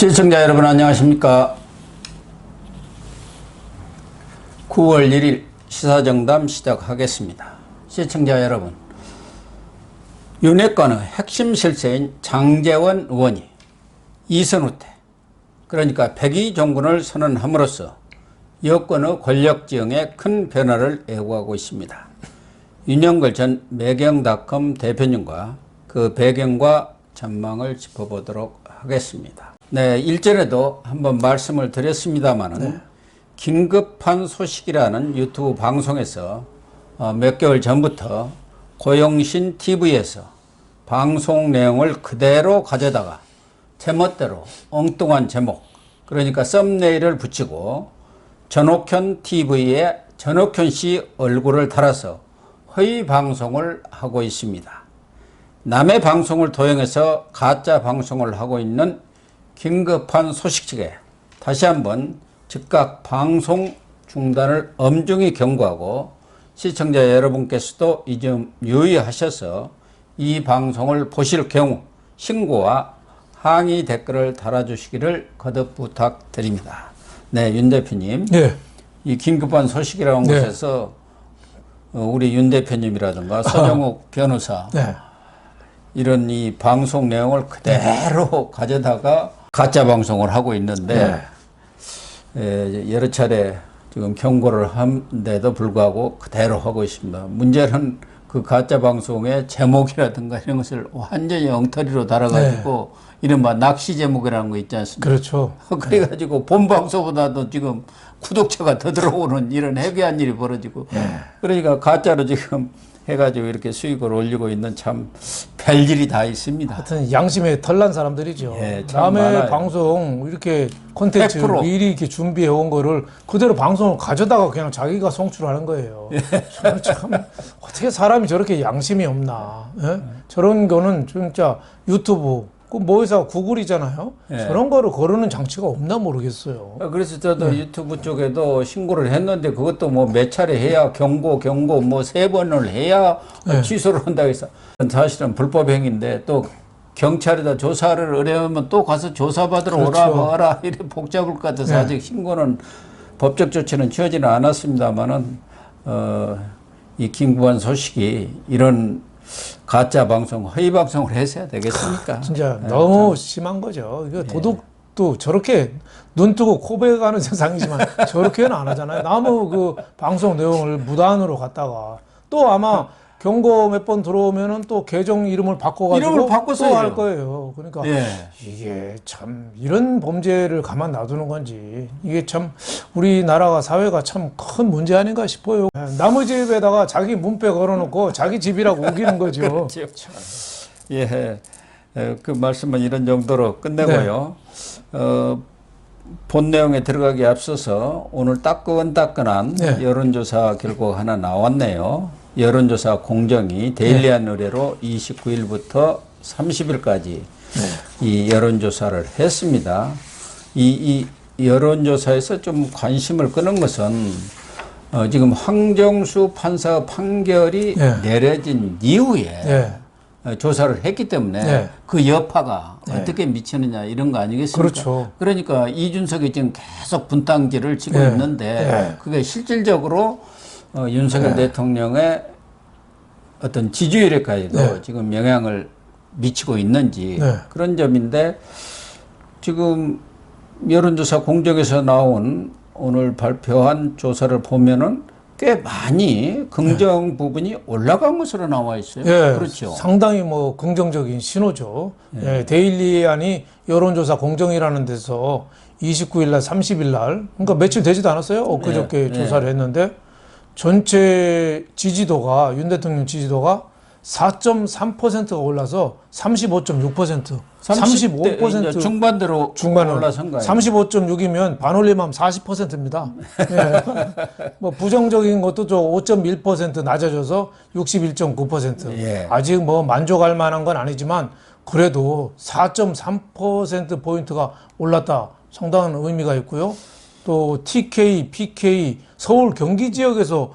시청자 여러분 안녕하십니까. 9월 1일 시사정담 시작하겠습니다. 시청자 여러분, 윤핵관의 핵심 실세인 장제원 의원이 이선 후퇴, 그러니까 백의 종군을 선언함으로써 여권의 권력지형에 큰 변화를 예고하고 있습니다. 윤영걸 전 매경닷컴 대표님과 그 배경과 전망을 짚어보도록 하겠습니다. 네, 일전에도 한번 말씀을 드렸습니다마는 긴급한 소식이라는 유튜브 방송에서 몇 개월 전부터 고용신 TV에서 방송 내용을 그대로 가져다가 제멋대로 엉뚱한 제목, 그러니까 썸네일을 붙이고 전옥현 TV에 전옥현 씨 얼굴을 달아서 허위 방송을 하고 있습니다. 남의 방송을 도용해서 가짜 방송을 하고 있는 긴급한 소식측에 다시 한번 즉각 방송 중단을 엄중히 경고하고, 시청자 여러분께서도 이 점 유의하셔서 이 방송을 보실 경우 신고와 항의 댓글을 달아주시기를 거듭 부탁드립니다. 네, 윤 대표님. 네. 이 긴급한 소식이라는 곳에서 우리 윤 대표님이라든가 서정욱 변호사 이런 이 방송 내용을 그대로 가져다가 가짜 방송을 하고 있는데 여러 차례 지금 경고를 한데도 불구하고 그대로 하고 있습니다. 문제는 그 가짜 방송의 제목이라든가 이런 것을 완전히 엉터리로 달아가지고 이른바 낚시 제목이라는 거 있지 않습니까? 그렇죠. 그래가지고 본 방송보다도 지금 구독자가 더 들어오는 이런 해괴한 일이 벌어지고 그러니까 가짜로 지금 해가지고 이렇게 수익을 올리고 있는 참 별일이 다 있습니다. 하여튼 양심에 털난 사람들이죠. 참 남의 많아요. 방송 이렇게 콘텐츠 100%. 미리 이렇게 준비해 온 거를 그대로 방송을 가져다가 그냥 자기가 송출하는 거예요. 저는 참 어떻게 사람이 저렇게 양심이 없나. 저런 거는 진짜 유튜브 그 뭐회사 구글이잖아요. 저런 거를 거르는 장치가 없나 모르겠어요. 그래서 저도 유튜브 쪽에도 신고를 했는데 그것도 뭐 몇 차례 해야 경고 뭐 3번을 해야 취소를 한다고 해서 사실은 불법 행위인데 또 경찰에다 조사를 의뢰하면 또 가서 조사받으러 오라 뭐라 이래 복잡할 것 같아서 아직 신고는 법적 조치는 취하지는 않았습니다만은 이 긴급한 소식이 이런 가짜 방송, 허위 방송을 했어야 되겠습니까? 진짜 너무 심한 거죠. 이거 도둑도 저렇게 눈 뜨고 코베가는 세상이지만 저렇게는 안 하잖아요. 너무 그 방송 내용을 무단으로 갖다가 또 아마 경고 몇 번 들어오면은 또 계정 이름을 바꿔가지고 또 할 거예요. 그러니까 이게 참 이런 범죄를 가만 놔두는 건지 이게 참 우리나라가 사회가 참 큰 문제 아닌가 싶어요. 남의 집에다가 자기 문패 걸어놓고 자기 집이라고 우기는 거죠. 그렇죠. 그 말씀은 이런 정도로 끝내고요. 본 내용에 들어가기 앞서서 오늘 따끈따끈한 여론조사 결과가 하나 나왔네요. 여론조사 공정이 데일리한 의뢰로 29일부터 30일까지 이 여론조사를 했습니다. 이 여론조사에서 좀 관심을 끄는 것은 지금 황정수 판사 판결이 내려진 이후에 조사를 했기 때문에 그 여파가 어떻게 미치느냐 이런 거 아니겠습니까? 그렇죠. 그러니까 이준석이 지금 계속 분탕질을 치고 있는데 그게 실질적으로 윤석열 대통령의 어떤 지지율에까지도 지금 영향을 미치고 있는지 그런 점인데, 지금 여론조사 공정에서 나온 오늘 발표한 조사를 보면은 꽤 많이 긍정 부분이 올라간 것으로 나와 있어요. 그렇죠. 상당히 뭐 긍정적인 신호죠. 데일리안이 여론조사 공정이라는 데서 29일 날, 30일 날, 그러니까 며칠 되지도 않았어요. 엊그저께 조사를 했는데 전체 지지도가, 윤 대통령 지지도가 4.3%가 올라서 35.6%, 35% 중반대로 올라선 거예요. 35.6이면 반올림하면 40%입니다. 뭐 부정적인 것도 좀 5.1% 낮아져서 61.9%. 아직 뭐 만족할 만한 건 아니지만 그래도 4.3% 포인트가 올랐다. 상당한 의미가 있고요. 또 TK, PK, 서울 경기 지역에서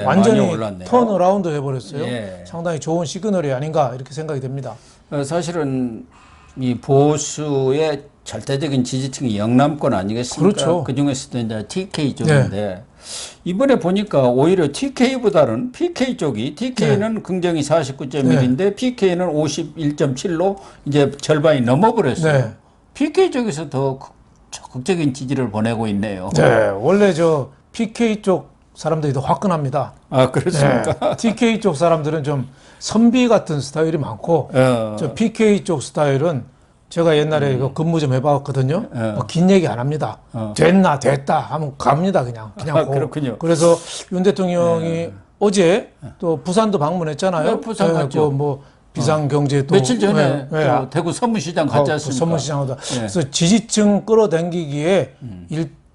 완전히 턴어라운드 해버렸어요. 상당히 좋은 시그널이 아닌가 이렇게 생각이 됩니다. 사실은 이 보수의 절대적인 지지층이 영남권 아니겠습니까? 그렇죠. 그 중에서도 이제 TK 쪽인데 이번에 보니까 오히려 TK보다는 PK 쪽이 TK는 긍정이 49.1인데 PK는 51.7로 이제 절반이 넘어버렸어요. PK 쪽에서 더 적극적인 지지를 보내고 있네요. 네, 원래 저 PK 쪽 사람들이 더 화끈합니다. 아, 그렇습니까? TK 쪽 사람들은 좀 선비 같은 스타일이 많고, 저 PK 쪽 스타일은 제가 옛날에 이거 근무 좀 해봤거든요. 뭐 긴 얘기 안 합니다. 됐다 하면 갑니다, 그냥. 그렇군요. 그래서 윤 대통령이 어제 또 부산도 방문했잖아요. 부산 갔죠. 뭐 비상경제 또 며칠 전에 또 대구 선문시장 갔지 않습니까? 선문시장보다. 그래서 지지층 끌어당기기에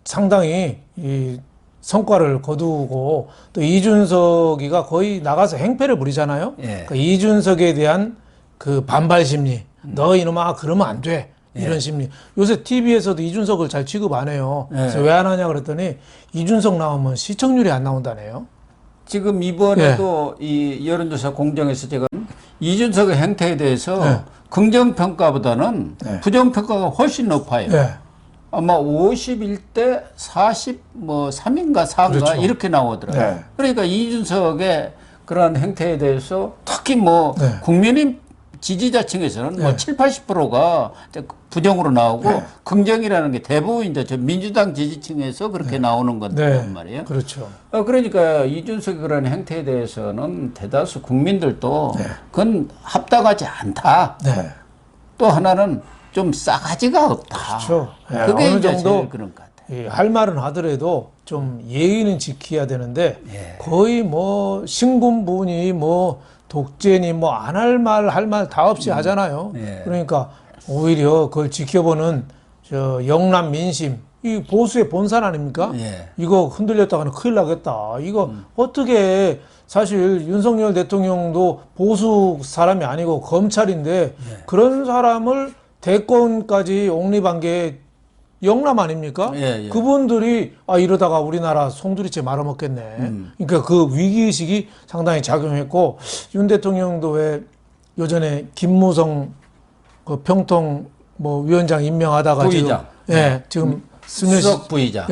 상당히 이 성과를 거두고 또 이준석이가 거의 나가서 행패를 부리잖아요. 그 이준석에 대한 그 반발 심리. 너 이놈아 그러면 안 돼. 이런 심리. 요새 TV에서도 이준석을 잘 취급 안 해요. 그래서 왜 안 하냐 그랬더니 이준석 나오면 시청률이 안 나온다네요. 지금 이번에도 이 여론조사 공정에서 제가 이준석의 행태에 대해서 긍정평가보다는 부정평가가 훨씬 높아요. 아마 51대 43인가 4인가 그렇죠. 이렇게 나오더라고요. 그러니까 이준석의 그러한 행태에 대해서 특히 뭐 국민의힘 지지자층에서는 뭐 7, 80%가 부정으로 나오고 긍정이라는 게 대부분 이제 저 민주당 지지층에서 그렇게 나오는 건단 말이에요. 그렇죠. 그러니까 이준석의 그런 행태에 대해서는 대다수 국민들도 그건 합당하지 않다. 또 하나는 좀 싸가지가 없다. 그렇죠. 그게 어느 이제 정도 제일 그런 것 같아요. 할 말은 하더라도 좀 예의는 지켜야 되는데 거의 뭐 신군분이 뭐 독재니 뭐 안 할 말 할 말 다 없이 하잖아요. 그러니까 오히려 그걸 지켜보는 저 영남 민심 이 보수의 본산 아닙니까? 이거 흔들렸다가는 큰일 나겠다. 이거 어떻게 사실 윤석열 대통령도 보수 사람이 아니고 검찰인데 그런 사람을 대권까지 옹립한 게 영남 아닙니까? 그분들이 이러다가 우리나라 송두리째 말아먹겠네. 그러니까 그 위기의식이 상당히 작용했고 윤 대통령도 왜 요전에 김무성 그 평통 뭐 위원장 임명하다가 부의장. 지금 스며시 수석 부의장.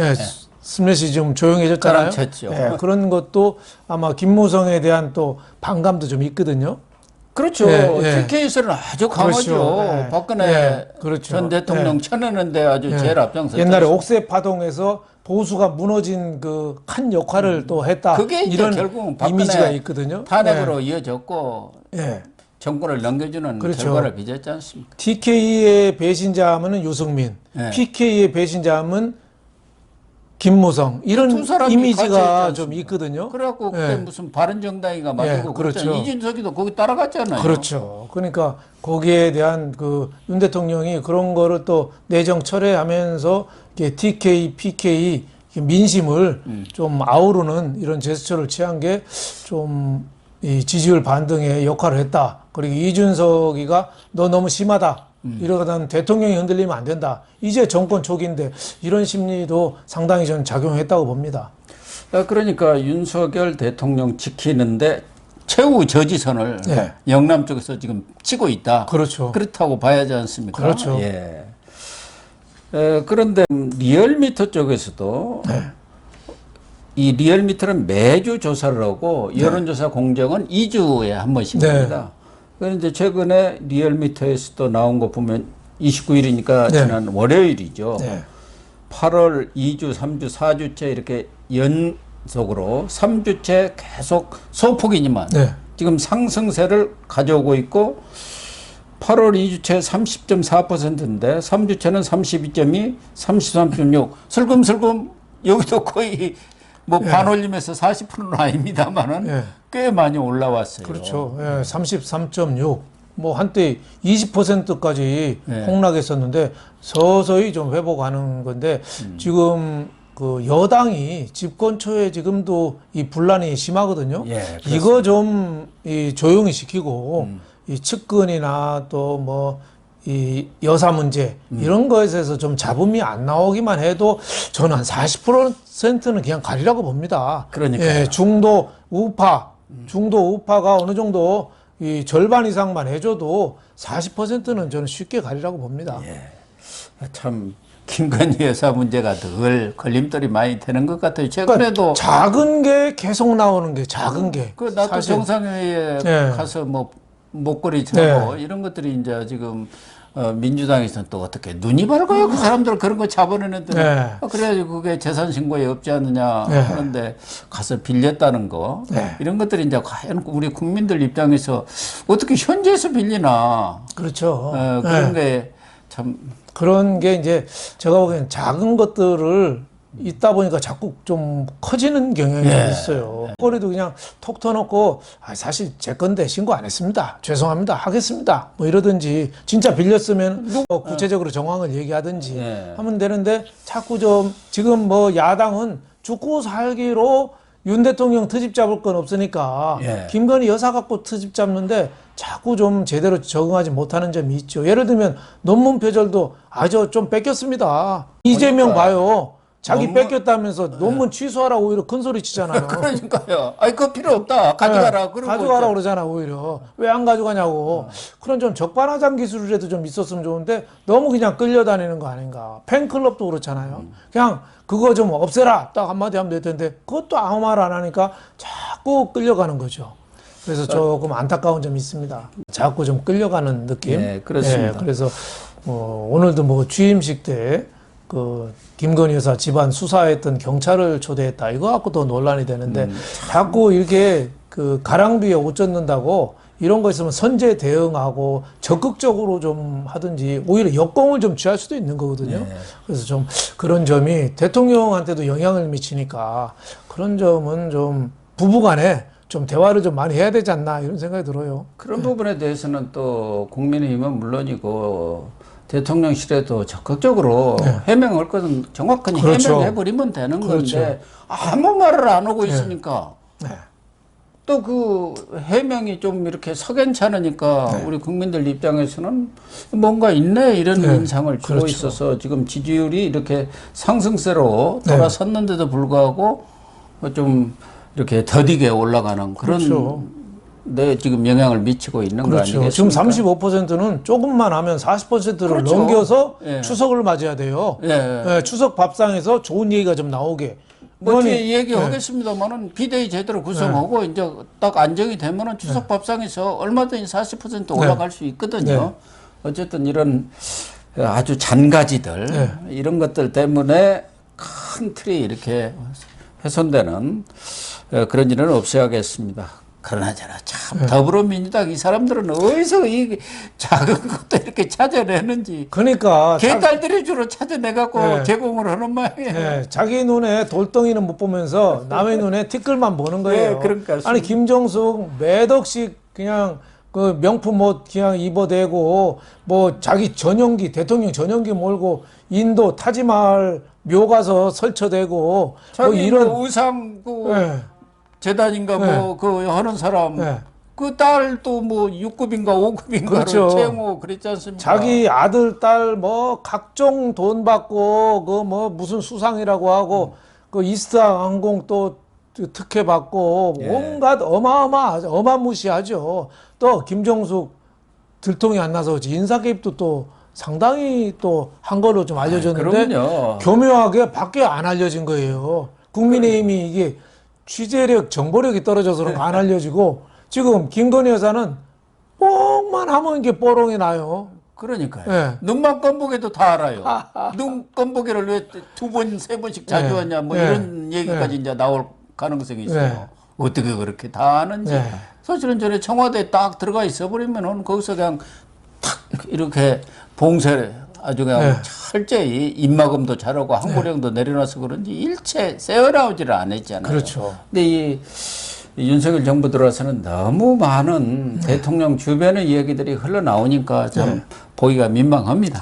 스며시 좀 조용해졌잖아요. 그런 것도 아마 김무성에 대한 또 반감도 좀 있거든요. 그렇죠. TK에서는 아주 강하죠. 그렇죠. 박근혜 그렇죠. 전 대통령 쳐내는데 아주 제일 앞장섰죠. 옛날에 옥새 파동에서 보수가 무너진 그 큰 역할을 또 했다. 그게 이런 결국 이미지가 있거든요. 탄핵으로 이어졌고 정권을 넘겨주는 결과를 빚었지 않습니까? TK의 배신자하면 유승민, PK의 배신자하면 김무성 이런 이미지가 좀 있거든요. 그래갖고 그때 무슨 바른정당이가 맞고 그렇죠. 이준석이도 거기 따라갔잖아요. 그렇죠. 그러니까 거기에 대한 그 윤 대통령이 그런 거를 또 내정 철회하면서 TK, PK 민심을 좀 아우르는 이런 제스처를 취한 게 좀 이 지지율 반등에 역할을 했다. 그리고 이준석이가 너 너무 심하다. 이러다는 대통령이 흔들리면 안 된다. 이제 정권 초기인데 이런 심리도 상당히 저는 작용했다고 봅니다. 그러니까 윤석열 대통령 지키는데 최후 저지선을 영남 쪽에서 지금 치고 있다. 그렇죠. 그렇다고 봐야지 않습니까? 그렇죠. 그런데 리얼미터 쪽에서도 이 리얼미터는 매주 조사를 하고 여론조사 공정은 2주에 한 번씩 합니다. 그런데 최근에 리얼미터에서도 나온 거 보면 29일이니까 지난 월요일이죠. 8월 2주, 3주, 4주째 이렇게 연속으로 3주째 계속 소폭이지만 지금 상승세를 가져오고 있고 8월 2주째 30.4%인데 3주째는 32.2, 33.6 슬금슬금 여기도 거의 뭐 반올림에서 40%는 아닙니다만은 꽤 많이 올라왔어요. 그렇죠. 33.6. 뭐 한때 20%까지 폭락했었는데 서서히 좀 회복하는 건데 지금 그 여당이 집권 초에 지금도 이 분란이 심하거든요. 이거 좀 이 조용히 시키고 이 측근이나 또 뭐 이 여사 문제 이런 거에 대해서 좀 잡음이 안 나오기만 해도 저는 한 40%는 그냥 가리라고 봅니다. 그러니까 중도 우파가 어느 정도 이 절반 이상만 해줘도 40%는 저는 쉽게 가리라고 봅니다. 참 김건희 여사 문제가 늘 걸림돌이 많이 되는 것 같아요. 최근에도 그러니까 작은 게 계속 나오는 게 작은 게. 그 나도 사실. 정상회의에 네. 가서 뭐 목걸이 차고 이런 것들이 이제 지금 민주당에서는 또 어떻게 눈이 밝아요? 그 사람들 그런 거 잡아내는데 그래가지고 그게 재산 신고에 없지 않느냐 하는데 가서 빌렸다는 거 이런 것들이 이제 과연 우리 국민들 입장에서 어떻게 현지에서 빌리나 그렇죠. 그런 게 참 그런 게 이제 제가 보기엔 작은 것들을 있다 보니까 자꾸 좀 커지는 경향이 있어요. 꼬리도 그냥 톡 터놓고 사실 제 건데 신고 안 했습니다. 죄송합니다. 하겠습니다. 뭐 이러든지 진짜 빌렸으면 구체적으로 정황을 얘기하든지 하면 되는데 자꾸 좀 지금 뭐 야당은 죽고 살기로 윤 대통령 트집 잡을 건 없으니까 김건희 여사 갖고 트집 잡는데 자꾸 좀 제대로 적응하지 못하는 점이 있죠. 예를 들면 논문 표절도 저 좀 뺏겼습니다. 이재명 봐요. 자기 뺏겼다면서 논문 취소하라고 오히려 큰 소리 치잖아요. 그러니까요. 그거 필요 없다. 가져가라. 그러고 가져가라 그러잖아 오히려. 왜 안 가져가냐고. 그런 좀 적반하장 기술이라도 좀 있었으면 좋은데 너무 그냥 끌려다니는 거 아닌가. 팬클럽도 그렇잖아요. 그냥 그거 좀 없애라 딱 한마디 하면 될 텐데 그것도 아무 말 안 하니까 자꾸 끌려가는 거죠. 그래서 조금 안타까운 점이 있습니다. 자꾸 좀 끌려가는 느낌. 네, 그렇습니다. 그래서 오늘도 뭐 취임식 때 그 김건희 여사 집안 수사했던 경찰을 초대했다. 이거 갖고도 논란이 되는데 자꾸 이렇게 그 가랑비에 옷 젖는다고 이런 거 있으면 선제 대응하고 적극적으로 좀 하든지 오히려 역공을 좀 취할 수도 있는 거거든요. 그래서 좀 그런 점이 대통령한테도 영향을 미치니까 그런 점은 좀 부부간에 좀 대화를 좀 많이 해야 되지 않나 이런 생각이 들어요. 그런 부분에 대해서는 또 국민의힘은 물론이고 대통령실에도 적극적으로 해명할 것은 정확하게 해명해버리면 되는 건데 아무 말을 안 하고 있으니까 또 그 해명이 좀 이렇게 석연찮으니까 우리 국민들 입장에서는 뭔가 있네 이런 인상을 주고 있어서 지금 지지율이 이렇게 상승세로 돌아섰는데도 불구하고 좀 이렇게 더디게 올라가는 그런 데 지금 영향을 미치고 있는 거 아니겠습니까? 지금 35%는 조금만 하면 40%를 넘겨서 추석을 맞아야 돼요. 추석 밥상에서 좋은 얘기가 좀 나오게. 뭐 뒤에 얘기하겠습니다만은 비대위 제대로 구성하고 이제 딱 안정이 되면은 추석 밥상에서 얼마든지 40% 올라갈 수 있거든요. 어쨌든 이런 아주 잔가지들 이런 것들 때문에 큰 틀이 이렇게 훼손되는 그런 일은 없어야겠습니다. 그러나저나 참 더불어민주당 이 사람들은 어디서 이 작은 것도 이렇게 찾아내는지. 그러니까 개딸들이 주로 찾아내갖고 제공을 하는 모양이에요. 자기 눈에 돌덩이는 못 보면서 남의 눈에 티끌만 보는 거예요. 그러니까 아니 김정숙 몇 억씩 그냥 그 명품 옷 그냥 입어대고 뭐 자기 전용기 대통령 전용기 몰고 인도 타지마할 묘 가서 설쳐대고 뭐 이런 의상 재단인가 뭐 그 하는 사람 그 딸도 뭐 6급인가 5급인가를 채용하고 그랬지 않습니까? 자기 아들 딸 뭐 각종 돈 받고 그 뭐 무슨 수상이라고 하고 그 이스타 항공 또 특혜 받고 온갖 어마무시하죠. 또 김정숙 들통이 안 나서 인사 개입도 또 상당히 또 한 걸로 좀 알려졌는데 교묘하게 밖에 안 알려진 거예요. 국민의힘이 이게 취재력, 정보력이 떨어져서 안 알려지고 지금 김건희 여사는 뽕만 하면 이게 뽀롱이 나요. 그러니까요. 눈만 껌보기도 다 알아요. 눈 껌보기를 왜 두 번, 세 번씩 자주 하냐 뭐 이런 얘기까지 이제 나올 가능성이 있어요. 어떻게 그렇게 다 아는지. 사실은 전에 청와대에 딱 들어가 있어버리면은 거기서 그냥 탁 이렇게 봉쇄를 아주 그냥 철저히 입막음도 잘하고 항고령도 내려놔서 그런지 일체 세어나오지를 안 했잖아요. 그렇죠. 근데 이 윤석열 정부 들어와서는 너무 많은 대통령 주변의 이야기들이 흘러나오니까 참 보기가 민망합니다.